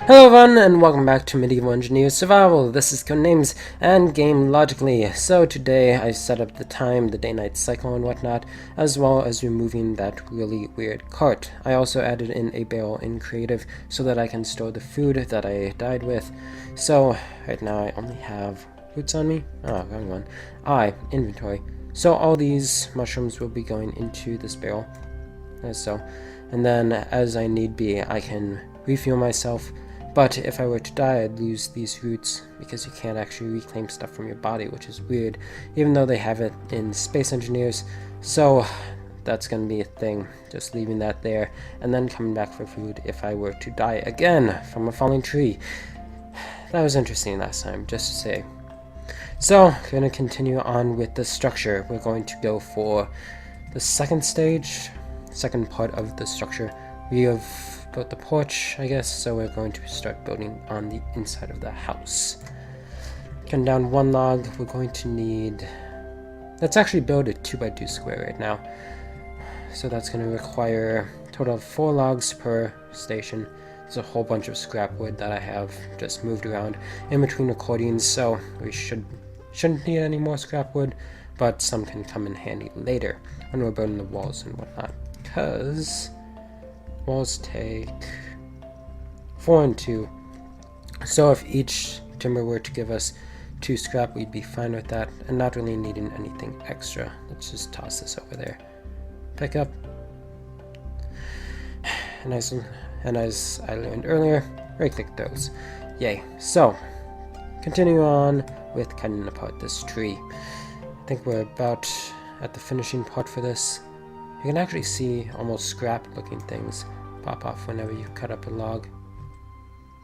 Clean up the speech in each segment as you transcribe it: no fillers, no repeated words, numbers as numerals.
Hello everyone, and welcome back to Medieval Engineer Survival. This is Codenames and Game Logically. So today I set up the time, the day-night cycle and whatnot, as well as removing that really weird cart. I also added in a barrel in Creative so that I can store the food that I died with. So right now I only have roots on me. Oh, wrong one. Inventory. So all these mushrooms will be going into this barrel. As so. And then as I need be, I can refuel myself. But if I were to die, I'd lose these roots because you can't actually reclaim stuff from your body, which is weird, even though they have it in Space Engineers. So that's going to be a thing, just leaving that there, and then coming back for food if I were to die again from a falling tree. That was interesting last time, just to say. So, we're going to continue on with the structure. We're going to go for the second part of the structure. We have built the porch, I guess, so we're going to start building on the inside of the house. Cutting down one log, we're going to need... Let's actually build a 2x2 square right now. So that's going to require a total of 4 logs per station. There's a whole bunch of scrap wood that I have just moved around in between recordings, so we shouldn't need any more scrap wood, but some can come in handy later when we're building the walls and whatnot. Because walls take 4 and 2. So if each timber were to give us 2 scrap, we'd be fine with that and not really needing anything extra. Let's just toss this over there. Pick up. And as I learned earlier, right click those. Yay. So, continue on with cutting apart this tree. I think we're about at the finishing part for this. You can actually see almost scrap looking things pop off whenever you cut up a log.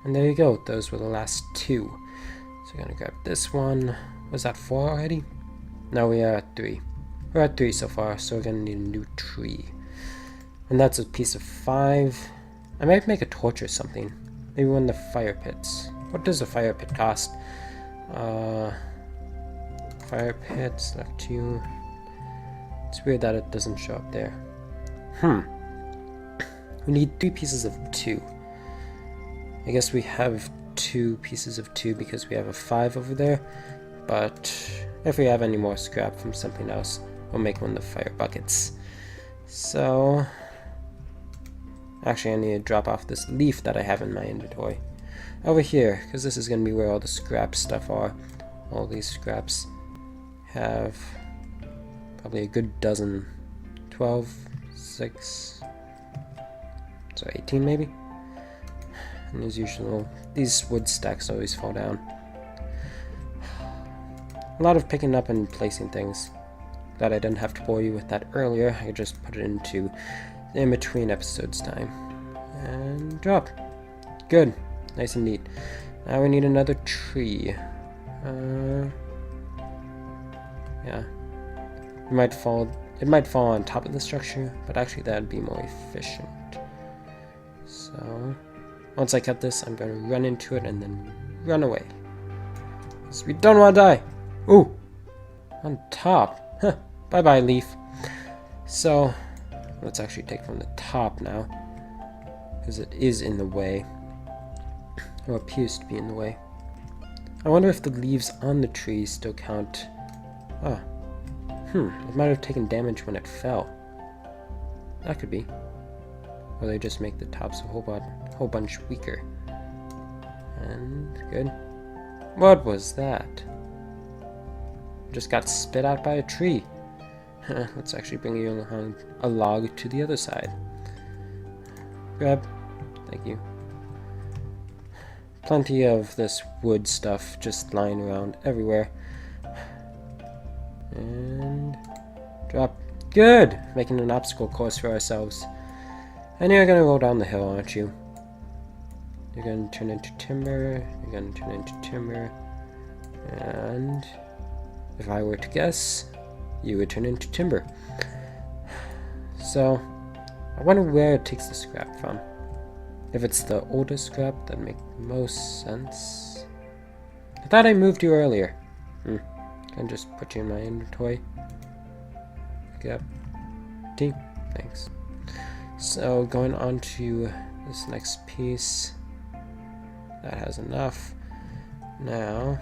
And there you go, those were the last 2. So I'm gonna grab this one. Was that 4 already? No, we are at 3. We're at 3 so far, so we're gonna need a new tree. And that's a piece of 5. I might make a torch or something. Maybe one of the fire pits. What does a fire pit cost? Fire pits, left 2. It's weird that it doesn't show up there. We need 3 pieces of 2. I guess we have 2 pieces of 2 because we have a 5 over there. But if we have any more scrap from something else, we'll make one of the fire buckets. So, actually I need to drop off this leaf that I have in my inventory over here, because this is going to be where all the scrap stuff are. All these scraps have probably a good dozen. 12, 6, so 18 maybe. And as usual, these wood stacks always fall down. A lot of picking up and placing things. Glad I didn't have to bore you with that earlier. I could just put it into the in-between episodes time. And drop. Good. Nice and neat. Now we need another tree. Yeah. It might fall on top of the structure, but actually that'd be more efficient. So, once I cut this, I'm going to run into it and then run away. Because we don't want to die. Ooh! On top. Huh. Bye-bye, leaf. So, let's actually take from the top now. Because it is in the way. Or appears to be in the way. I wonder if the leaves on the tree still count. Oh. It might have taken damage when it fell. That could be. Or they just make the tops a whole bunch weaker. And good. What was that? Just got spit out by a tree. Let's actually bring you along a log to the other side. Grab. Thank you. Plenty of this wood stuff just lying around everywhere. And drop. Good! Making an obstacle course for ourselves. And you're gonna roll down the hill, aren't you? You're gonna turn into timber. You're gonna turn into timber. And if I were to guess, you would turn into timber. So, I wonder where it takes the scrap from. If it's the older scrap, that'd make most sense. I thought I moved you earlier. Can just put you in my inventory. Pick up. Thanks. So going on to this next piece. That has enough. Now,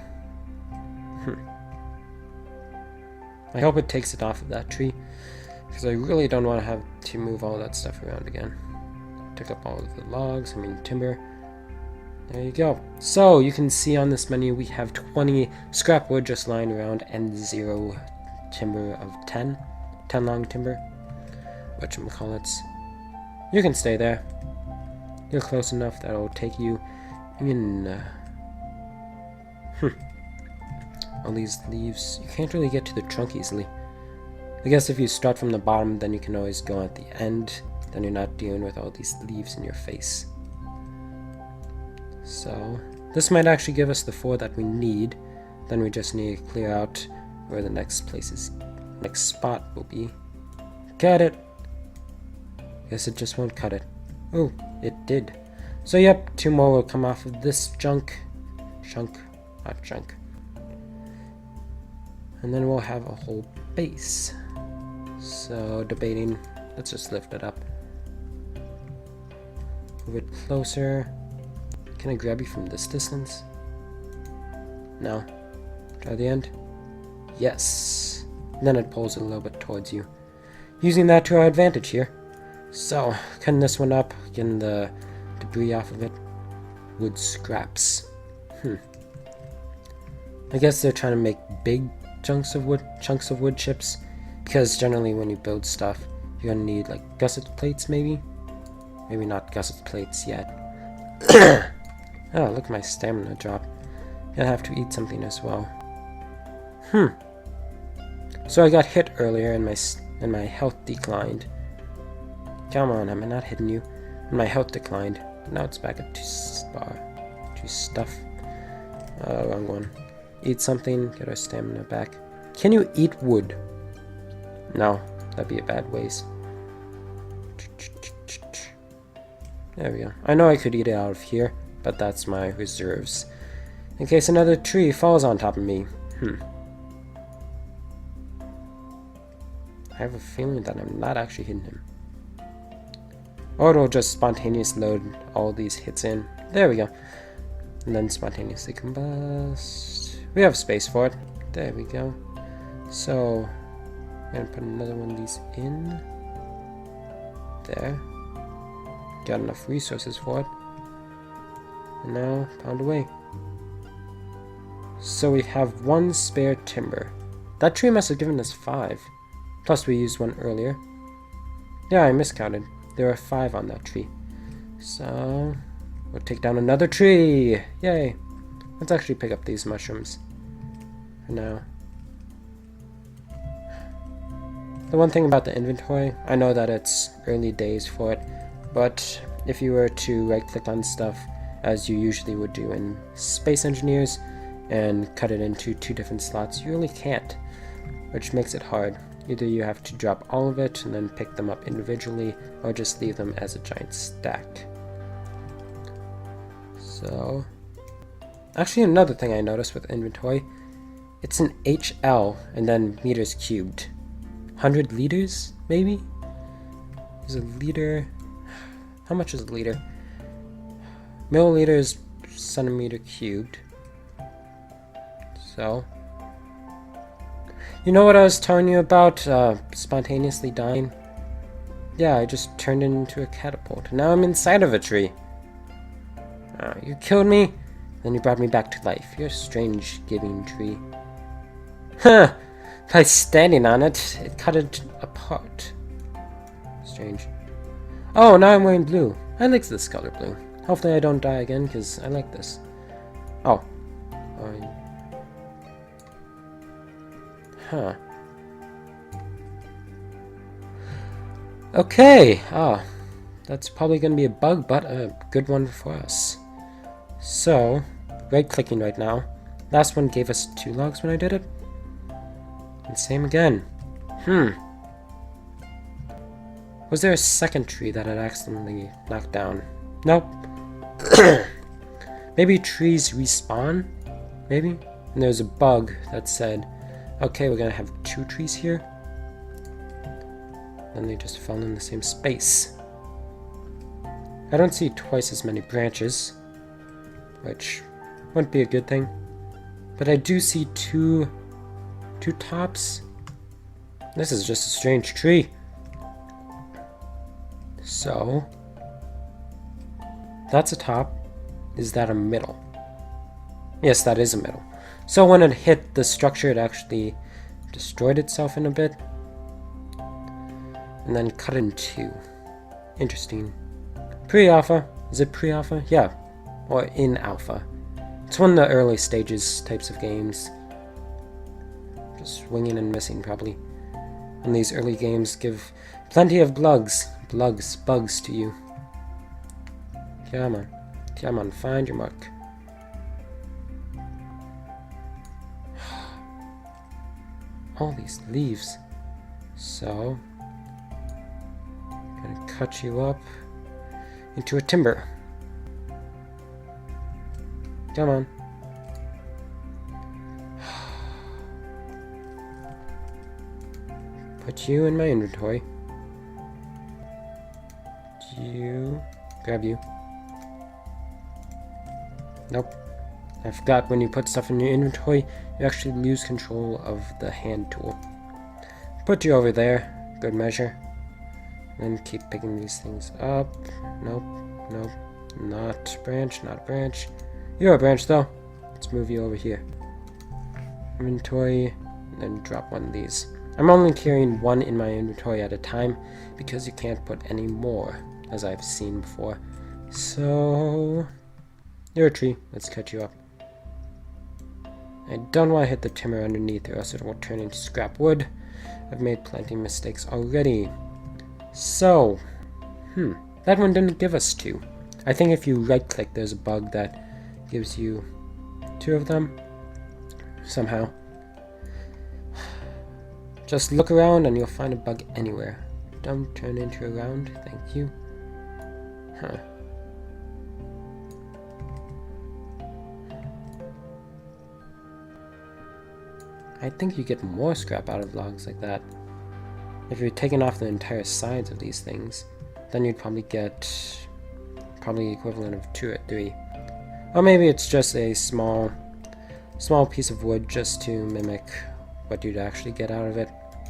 I hope it takes it off of that tree, because I really don't want to have to move all that stuff around again. Took up all of the logs, timber. There you go. So, you can see on this menu we have 20 scrap wood just lying around and 0 timber of 10. 10 long timber. Whatchamacallits. You can stay there. You're close enough that it'll take you in... all these leaves. You can't really get to the trunk easily. I guess if you start from the bottom, then you can always go at the end. Then you're not dealing with all these leaves in your face. So, this might actually give us the 4 that we need. Then we just need to clear out where the next spot will be. Cut it! Guess it just won't cut it. Oh, it did. So yep, 2 more will come off of this chunk. Not chunk. And then we'll have a whole base. So, debating. Let's just lift it up. Move it closer. Can I grab you from this distance? No. Try the end. Yes. And then it pulls it a little bit towards you. Using that to our advantage here. So, cutting this one up, getting the debris off of it. Wood scraps. I guess they're trying to make big chunks of wood chips, because generally when you build stuff, you're gonna need like gusset plates, maybe not gusset plates yet. Oh, look at my stamina drop. Gonna have to eat something as well. So I got hit earlier and my health declined. Come on, am I not hitting you? And my health declined. But now it's back at 2 stuff. Wrong one. Eat something, get our stamina back. Can you eat wood? No, that'd be a bad waste. There we go. I know I could eat it out of here, but that's my reserves. In case another tree falls on top of me. I have a feeling that I'm not actually hitting him. Or it'll just spontaneously load all these hits in. There we go. And then spontaneously combust. We have space for it. There we go. So, I'm gonna put another one of these in. There. Got enough resources for it. And now, pound away. So we have 1 spare timber. That tree must have given us 5. Plus we used one earlier. Yeah, I miscounted. There are 5 on that tree. So, we'll take down another tree! Yay! Let's actually pick up these mushrooms. For now. The one thing about the inventory, I know that it's early days for it, but if you were to right-click on stuff, as you usually would do in Space Engineers, and cut it into 2 different slots, you really can't, which makes it hard. Either you have to drop all of it and then pick them up individually, or just leave them as a giant stack. So, actually another thing I noticed with inventory, it's an HL and then meters cubed. 100 liters, maybe? Is a liter... How much is a liter? Milliliters centimeter cubed. So... You know what I was telling you about spontaneously dying? Yeah, I just turned into a catapult. Now I'm inside of a tree. You killed me, then you brought me back to life. You're a strange giving tree. Huh! By standing on it, it cut it apart. Strange. Oh, now I'm wearing blue. I like this color blue. Hopefully I don't die again, because I like this. Oh. Huh. Okay. Oh. That's probably going to be a bug, but a good one for us. So, right-clicking right now. Last one gave us 2 logs when I did it. And same again. Was there a second tree that I'd accidentally knocked down? Nope. Maybe trees respawn? Maybe? And there's a bug that said, okay, we're gonna have 2 trees here. Then they just fell in the same space. I don't see twice as many branches. which wouldn't be a good thing. But I do see two tops. This is just a strange tree. So, that's a top. Is that a middle? Yes, that is a middle. So when it hit the structure, it actually destroyed itself in a bit. And then cut in two. Interesting. Pre-alpha. Is it pre-alpha? Yeah. Or in alpha. It's one of the early stages types of games. Just swinging and missing, probably. And these early games give plenty of bugs to you. Come on, find your mark. All these leaves. So, I'm gonna cut you up into a timber. Come on. Put you in my inventory. Grab you. Nope. I forgot, when you put stuff in your inventory, you actually lose control of the hand tool. Put you over there. Good measure. And keep picking these things up. Nope. Not a branch. You're a branch though. Let's move you over here. Inventory, and then drop one of these. I'm only carrying one in my inventory at a time because you can't put any more, as I've seen before. So, you're a tree. Let's cut you up. I don't want to hit the timber underneath or else it will turn into scrap wood. I've made plenty of mistakes already. So, that one didn't give us two. I think if you right click, there's a bug that gives you two of them somehow. Just look around and you'll find a bug anywhere. Don't turn into a round, thank you. I think you get more scrap out of logs like that. If you're taking off the entire sides of these things, then you'd probably get the equivalent of 2 or 3. Or maybe it's just a small piece of wood just to mimic what you'd actually get out of it.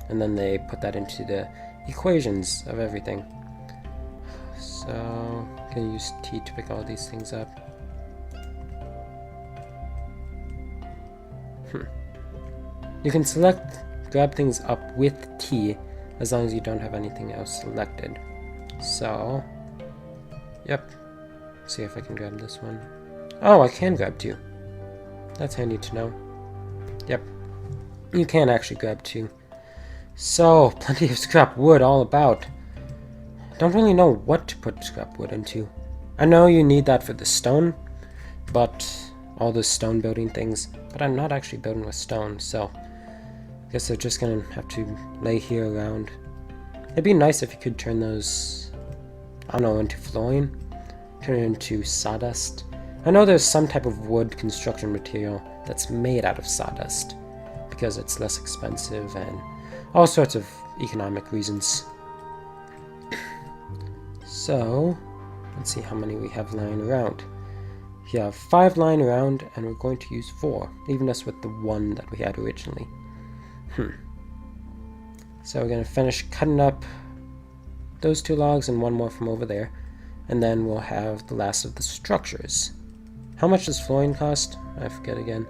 And then they put that into the equations of everything. So, I'm going to use T to pick all these things up. You can grab things up with T as long as you don't have anything else selected. So, yep. See if I can grab this one. Oh, I can grab 2. That's handy to know. Yep. You can actually grab 2. So, plenty of scrap wood all about. Don't really know what to put scrap wood into. I know you need that for the stone, but all the stone building things, but I'm not actually building with stone, so I guess they're just gonna have to lay here around. It'd be nice if you could turn those, I don't know, into flooring, turn it into sawdust. I know there's some type of wood construction material that's made out of sawdust because it's less expensive and all sorts of economic reasons. So, let's see how many we have lying around. We have 5 lying around, and we're going to use 4, leaving us with the 1 that we had originally. So we're going to finish cutting up those 2 logs and 1 more from over there, and then we'll have the last of the structures. How much does flooring cost? I forget again.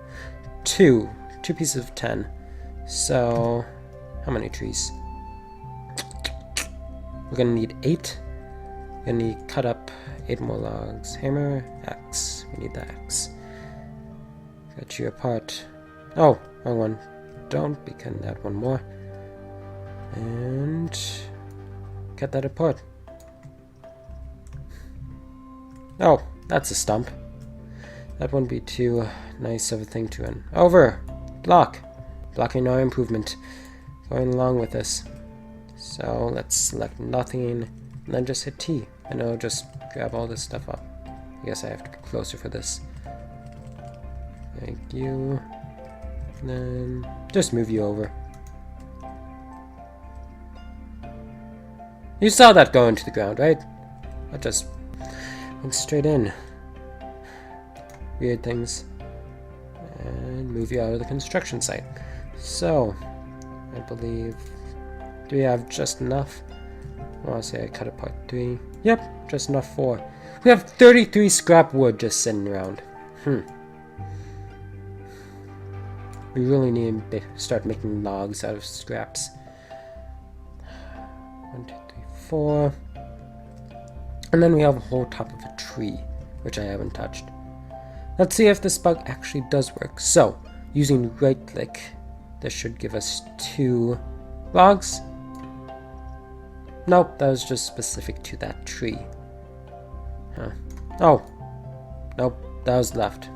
2 pieces of 10. So, how many trees? We're going to need 8. We're going to need cut up 8 more logs. Hammer, axe. We need the axe. Cut you apart. Oh, wrong one. Don't be cutting that one more. And cut that apart. Oh, that's a stump. That wouldn't be too nice of a thing to an over. Block. Blocking our improvement. Going along with this. So let's select nothing and then just hit T. And it'll just grab all this stuff up. I guess I have to get closer for this. Thank you. And then just move you over. You saw that go into the ground, right? That just went straight in. weird things and move you out of the construction site. So, I believe, do we have just enough? Well, I'll say I cut apart 3. Yep, just enough 4. We have 33 scrap wood just sitting around. We really need to start making logs out of scraps. 1, 2, 3, 4. And then we have a whole top of a tree, which I haven't touched. Let's see if this bug actually does work. So, using right click, this should give us 2 logs. Nope, that was just specific to that tree. Oh, nope, that was left.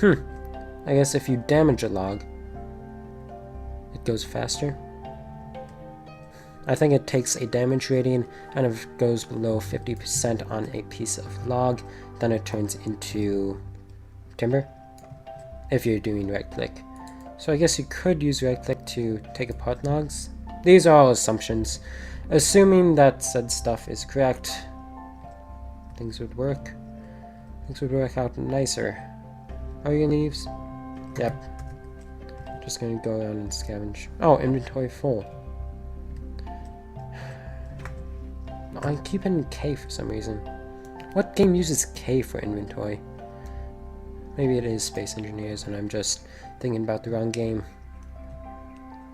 I guess if you damage a log, it goes faster. I think it takes a damage rating, and if it goes below 50% on a piece of log, then it turns into timber, if you're doing right click. So I guess you could use right click to take apart logs. These are all assumptions. Assuming that said stuff is correct, things would work. Things would work out nicer. Are your leaves? Yep. Just gonna go around and scavenge. Oh, inventory full. I keep in K for some reason. What game uses K for inventory? Maybe it is Space Engineers and I'm just thinking about the wrong game.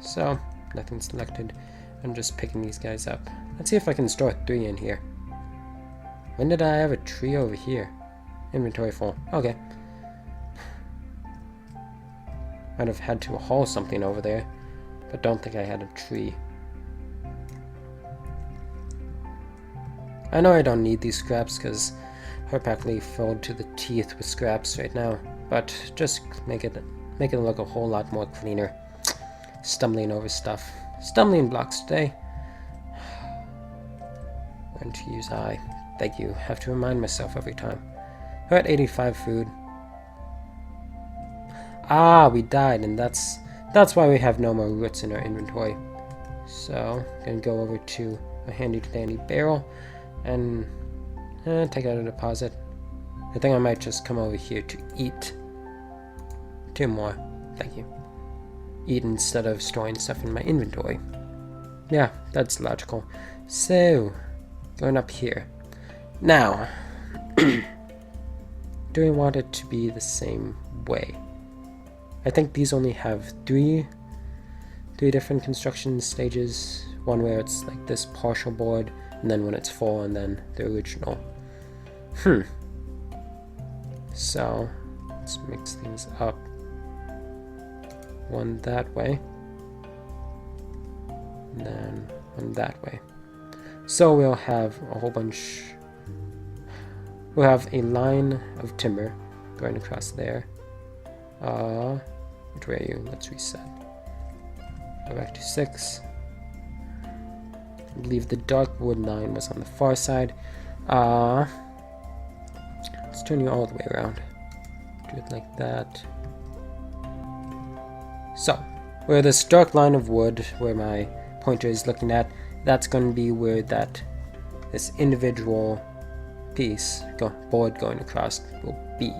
So, nothing selected. I'm just picking these guys up. Let's see if I can store 3 in here. When did I have a tree over here? Inventory full. Okay. I'd have had to haul something over there, but don't think I had a tree. I know I don't need these scraps because we're practically filled to the teeth with scraps right now, but just make it look a whole lot more cleaner. Stumbling over stuff. Stumbling blocks today. Learn to use I. Thank you. Have to remind myself every time. We're at 85 food. Ah, we died, and that's why we have no more roots in our inventory. So, gonna go over to a handy dandy barrel and take out a deposit. I think I might just come over here to eat. 2 more. Thank you. Eat instead of storing stuff in my inventory. Yeah, that's logical. So, going up here. Now, do I want it to be the same way? I think these only have three different construction stages. One where it's like this partial board, and then when it's full, and then the original. So, let's mix things up. One that way, and then one that way. So we'll have a whole bunch. We'll have a line of timber going across there. Which way are you? Let's reset. Go back to 6. I believe the dark wood line was on the far side. Let's turn you all the way around. Do it like that. So, where this dark line of wood, where my pointer is looking at, that's going to be where this individual piece, board going across, will be.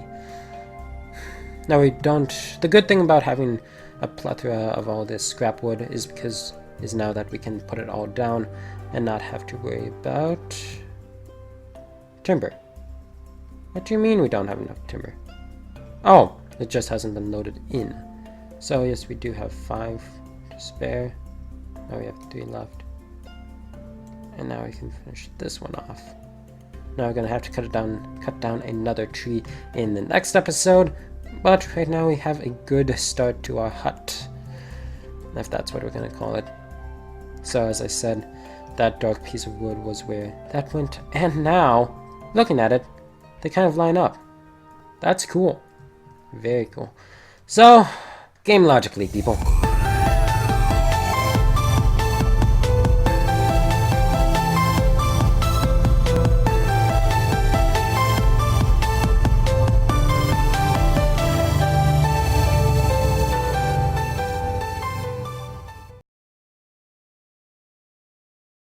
Now the good thing about having a plethora of all this scrap wood is now that we can put it all down and not have to worry about timber. What do you mean we don't have enough timber? Oh, it just hasn't been loaded in. So yes, we do have 5 to spare. Now we have 3 left. And now we can finish this one off. Now we're gonna have to cut down another tree in the next episode. But right now we have a good start to our hut, if that's what we're gonna call it. So as I said, that dark piece of wood was where that went. And now, looking at it, they kind of line up. That's cool. Very cool. So, game logically, people.